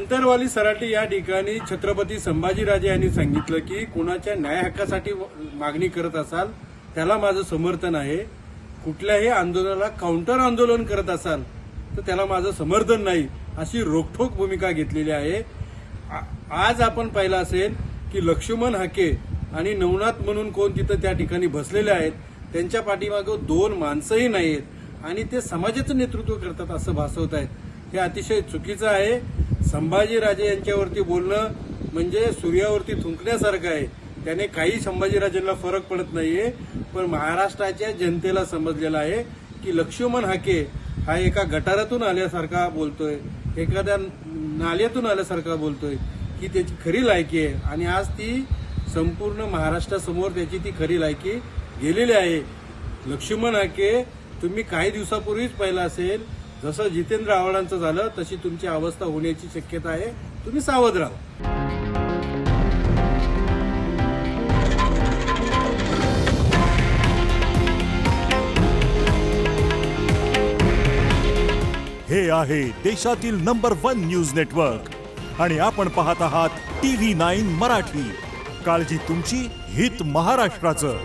अंतरवाली सराटी या ठिकाणी छत्रपती संभाजीराजे यांनी सांगितलं की कोणाच्या न्याय हक्कासाठी मागणी करत असाल त्याला माझं समर्थन आहे, कुठल्याही आंदोलनाला काउंटर आंदोलन करत असाल तर त्याला माझं समर्थन नाही, अशी रोखठोक भूमिका घेतलेली आहे। आज आपण पाहिलं असेल की लक्ष्मण हाके आणि नवनाथ म्हणून कोण तिथं त्या ठिकाणी बसलेले आहेत, त्यांच्या पाठीमागे दोन माणसंही नाहीत आणि ते समाजाचं नेतृत्व करतात असं भासवत आहेत। हे अतिशय चुकीचं आहे। संभाजीराजे यांच्यावरती बोलणं म्हणजे सूर्यावरती थुंकण्यासारखं आहे। त्याने काही संभाजीराजेंना फरक पडत नाहीये, पण महाराष्ट्राच्या जनतेला समजलेलं आहे की लक्ष्मण हाके हा एका गटारातून आल्यासारखा बोलतोय, एखाद्या नाल्यातून आल्यासारखा बोलतोय की त्याची खरी लायकी आहे आणि आज ती संपूर्ण महाराष्ट्रासमोर त्याची ती खरी लायकी गेलेली आहे। लक्ष्मण हाके तुम्ही काही दिवसापूर्वीच पाहिलं असेल, जसं जितेंद्र आव्हाडांचं झालं तशी तुमची अवस्था होण्याची शक्यता आहे, तुम्ही सावध राहा। हे आहे देशातील नंबर 1 न्यूज नेटवर्क आणि आपण पाहत आहात TV9 मराठी। काळजी तुमची, हित महाराष्ट्राचं।